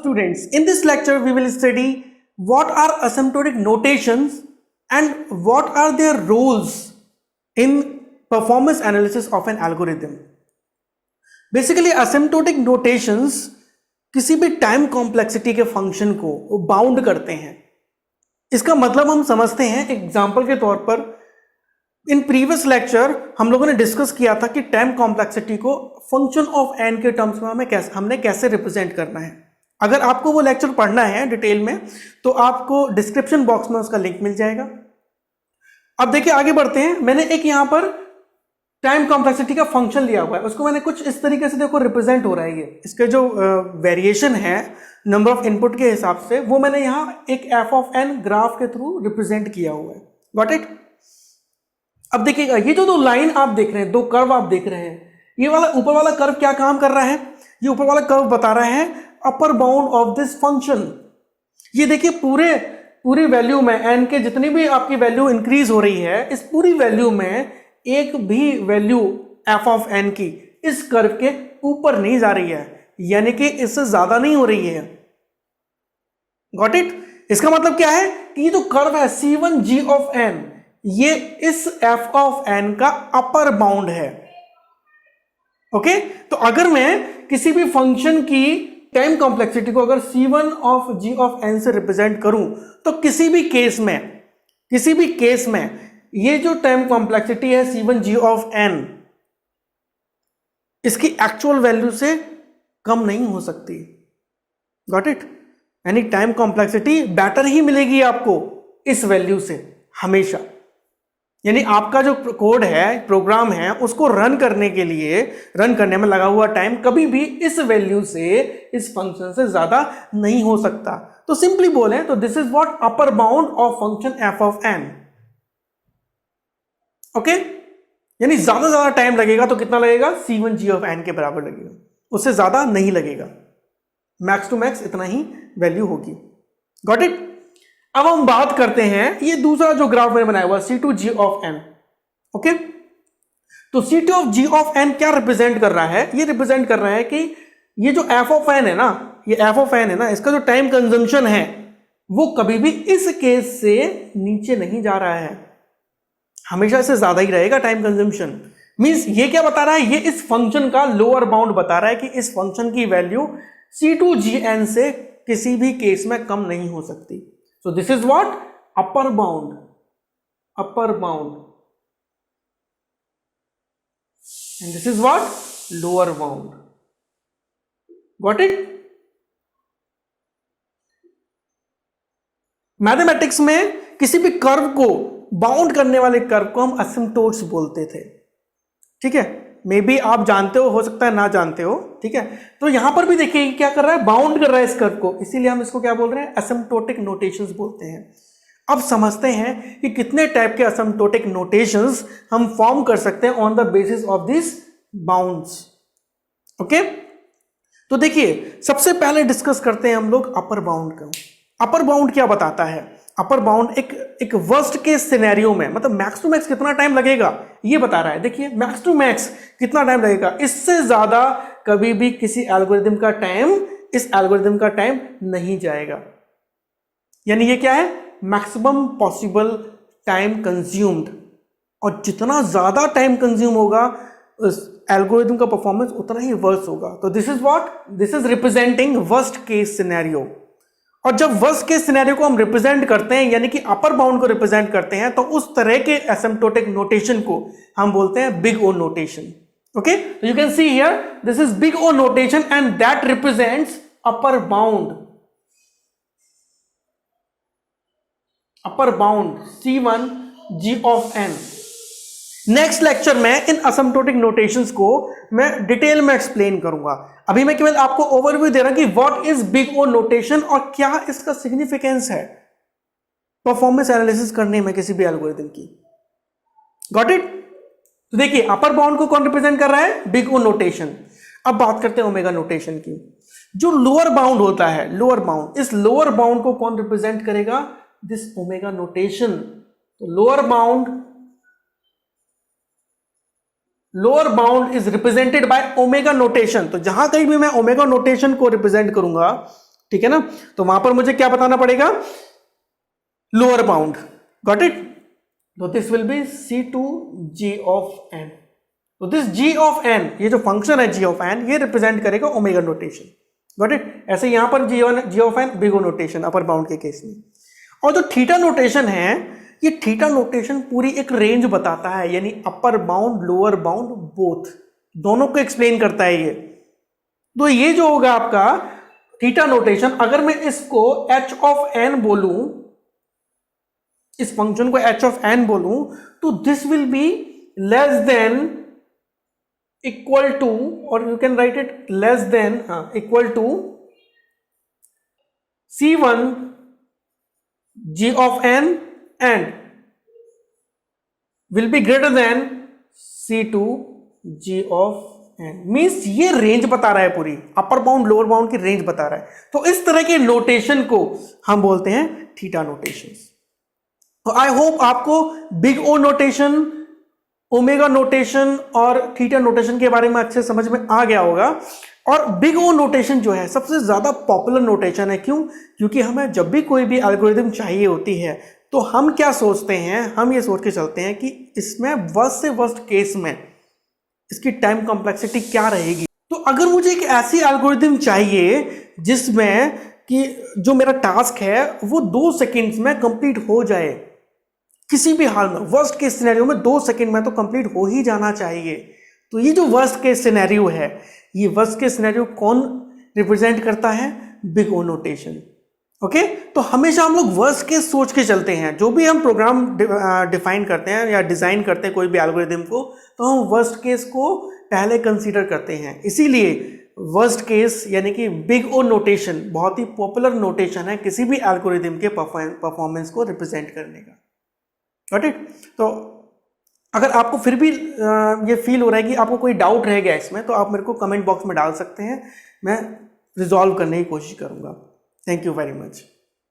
students, in this lecture we will study what are asymptotic notations and what are their roles in performance analysis of an algorithm. Basically asymptotic notations किसी भी time complexity के function को bound करते हैं. इसका मतलब हम समझते हैं एग्जांपल के तौर पर. इन प्रीवियस लेक्चर हम लोगों ने डिस्कस किया था कि टाइम कॉम्प्लेक्सिटी को फंक्शन ऑफ एन के टर्म्स में हमने कैसे रिप्रेजेंट करना है. अगर आपको वो लेक्चर पढ़ना है डिटेल में तो आपको डिस्क्रिप्शन बॉक्स में उसका लिंक मिल जाएगा. अब देखिए आगे बढ़ते हैं. मैंने एक यहां पर टाइम कॉम्प्लेक्सिटी का फंक्शन लिया हुआ है, उसको मैंने कुछ इस तरीके से देखो रिप्रेजेंट हो रहा है. ये इसके जो वेरिएशन है नंबर ऑफ इनपुट के हिसाब से वो मैंने यहां एक एफ ऑफ एन ग्राफ के थ्रू रिप्रेजेंट किया हुआ है. Got it. अब देखिएगा ये जो दो लाइन आप देख रहे हैं, दो कर्व आप देख रहे हैं, ये वाला ऊपर वाला कर्व क्या काम कर रहा है? ये ऊपर वाला कर्व बता रहा है अपर बाउंड ऑफ दिस फंक्शन. ये देखिए पूरी वैल्यू में एन के जितनी भी आपकी वैल्यू इंक्रीज हो रही है, इस पूरी वैल्यू में एक भी वैल्यू एफ ऑफ एन की इस कर्व के ऊपर नहीं जा रही है, यानी कि इससे ज्यादा नहीं हो रही है. Got it. इसका मतलब क्या है कि ये जो कर्व है C1G ऑफ एन, ये इस एफ ऑफ एन का अपर बाउंड है. ओके. तो अगर मैं किसी भी फंक्शन की टाइम कॉम्प्लेक्सिटी को अगर C1 of G of n से रिप्रेजेंट करूं तो किसी भी केस में ये जो टाइम कॉम्प्लेक्सिटी है C1G ऑफ n इसकी एक्चुअल वैल्यू से कम नहीं हो सकती. Got it. यानी टाइम कॉम्प्लेक्सिटी बेटर ही मिलेगी आपको इस वैल्यू से हमेशा. यानी आपका जो कोड है, प्रोग्राम है, उसको रन करने में लगा हुआ टाइम कभी भी इस वैल्यू से, इस फंक्शन से ज्यादा नहीं हो सकता. तो सिंपली बोले तो this is what upper bound of function f of n. Okay. यानी ज्यादा टाइम लगेगा तो कितना लगेगा? C1G ऑफ एन के बराबर लगेगा, उससे ज्यादा नहीं लगेगा. मैक्स टू मैक्स इतना ही वैल्यू होगी. Got it. अब हम बात करते हैं ये दूसरा जो ग्राफ मैंने बनाया हुआ C2G ऑफ n. ओके. तो C2G ऑफ n क्या रिप्रेजेंट कर रहा है? ये रिप्रेजेंट कर रहा है कि ये जो f ऑफ n है ना, ये f ऑफ n है ना, इसका जो टाइम कंजम्पशन है वो कभी भी इस केस से नीचे नहीं जा रहा है, हमेशा से ज्यादा ही रहेगा टाइम कंजम्पशन. मींस ये क्या बता रहा है? ये इस फंक्शन का लोअर बाउंड बता रहा है कि इस फंक्शन की वैल्यू C2Gn से किसी भी केस में कम नहीं हो सकती. So this is what? Upper bound. And this is what? Lower bound. Got it? Mathematics में किसी भी कर्व को बाउंड करने वाले कर्व को हम असिम्प्टोट्स बोलते थे. ठीक है. मे बी आप जानते हो सकता है ना जानते हो. ठीक है. तो यहां पर भी देखिए क्या कर रहा है, बाउंड कर रहा है इस कर्व को, इसीलिए हम इसको क्या बोल रहे हैं? असिम्प्टोटिक नोटेशंस बोलते हैं. अब समझते हैं कि कितने टाइप के असिम्प्टोटिक नोटेशंस हम फॉर्म कर सकते हैं on the basis of this bounds. Okay. तो देखिए सबसे पहले डिस्कस करते हैं हम लोग अपर बाउंड का. अपर बाउंड क्या बताता है? अपर बाउंड एक वर्स्ट केस सिनेरियो में, मतलब मैक्स टू मैक्स कितना टाइम लगेगा ये बता रहा है. देखिए मैक्स टू मैक्स कितना टाइम लगेगा, इससे ज्यादा कभी भी किसी एल्गोरिथम का टाइम इस एल्गोरिथम का टाइम नहीं जाएगा. यानी ये क्या है? Maximum possible time consumed. और जितना ज्यादा टाइम कंज्यूम होगा उस एल्गोरिथम का परफॉर्मेंस उतना ही वर्स्ट होगा. तो this is what? This is representing worst case scenario. और जब वर्स्ट केस सिनेरियो को हम रिप्रेजेंट करते हैं, यानी कि अपर बाउंड को रिप्रेजेंट करते हैं, तो उस तरह के एसिम्प्टोटिक नोटेशन को हम बोलते हैं बिग ओ नोटेशन. ओके. तो you can see here this is big O notation and that represents upper bound. Upper bound C1G of n. Next lecture में इन असिम्प्टोटिक नोटेशंस को मैं डिटेल में explain करूंगा. अभी मैं केवल आपको ओवरव्यू दे रहा हूं कि what is big O notation और क्या इसका सिग्निफिकेंस है परफॉर्मेंस एनालिसिस करने में किसी भी एल्गोरिथम की. Got it. तो देखिए अपर बाउंड को कौन रिप्रेजेंट कर रहा है? Big O notation. अब बात करते हैं ओमेगा नोटेशन की. जो लोअर बाउंड होता है, लोअर बाउंड, इस लोअर बाउंड को कौन रिप्रेजेंट करेगा? This omega notation. तो lower bound is represented by omega notation. तो जहां कहीं भी मैं ओमेगा नोटेशन को रिप्रेजेंट करूंगा, ठीक है ना। तो वहां पर मुझे क्या बताना पड़ेगा, लोअर बाउंड, गॉट इट। तो this will B C2G of n। तो दिस G ऑफ n, ये जो फंक्शन है G ऑफ n, ये रिप्रेजेंट करेगा ओमेगा नोटेशन, गॉट इट। ऐसे यहां पर G of n big O notation upper bound के केस में। और जो थीटा नोटेशन है, ये थीटा नोटेशन पूरी एक रेंज बताता है, यानी upper bound lower bound both, दोनों को एक्सप्लेन करता है ये। तो ये जो होगा आपका थीटा नोटेशन, अगर मैं इसको h ऑफ n बोलूं, इस फंक्शन को h ऑफ n बोलूं, तो this will be less than equal to, और you can write it less than equal to C1 G of n and will be greater than C2 G of n। Means ये range बता रहा है, पूरी upper bound lower bound की range बता रहा है। तो इस तरह के नोटेशन को हम बोलते हैं थीटा नोटेशन। तो आई होप आपको big O notation, omega notation और थीटा नोटेशन के बारे में अच्छे समझ में आ गया होगा। और बिग ओ नोटेशन जो है सबसे ज्यादा पॉपुलर नोटेशन है। क्यों? क्योंकि हमें जब भी कोई भी एल्गोरिथम चाहिए होती है, तो हम क्या सोचते हैं, हम ये सोच के चलते हैं कि इसमें वर्स्ट से वर्स्ट केस में इसकी टाइम कॉम्प्लेक्सिटी क्या रहेगी। तो अगर मुझे एक ऐसी एल्गोरिथम चाहिए जिसमें कि जो मेरा टास्क है वो 2 सेकंड्स में कंप्लीट हो जाए, किसी भी हाल में, वर्स्ट केस सिनेरियो में 2 सेकंड में तो कंप्लीट हो ही जाना चाहिए। तो ये जो वर्स्ट केस सिनेरियो है, ये वर्स्ट केस सिनेरियो कौन रिप्रेजेंट करता है? Big O notation. ओके, तो हमेशा हम लोग वर्स्ट केस सोच के चलते हैं। जो भी हम प्रोग्राम डिफाइन करते हैं या डिजाइन करते हैं कोई भी एल्गोरिथम को, तो हम वर्स्ट केस को पहले कंसीडर करते हैं। इसीलिए वर्स्ट केस यानी कि बिग ओ नोटेशन बहुत ही पॉपुलर नोटेशन है किसी भी एल्गोरिथम के परफॉर्मेंस को रिप्रेजेंट करने का। Got it? तो अगर आपको फिर भी ये फील हो रहा है कि आपको कोई डाउट रह गया इसमें, तो आप मेरे को कमेंट बॉक्स में डाल सकते हैं, मैं रिजॉल्व करने की कोशिश करूंगा। Thank you very much.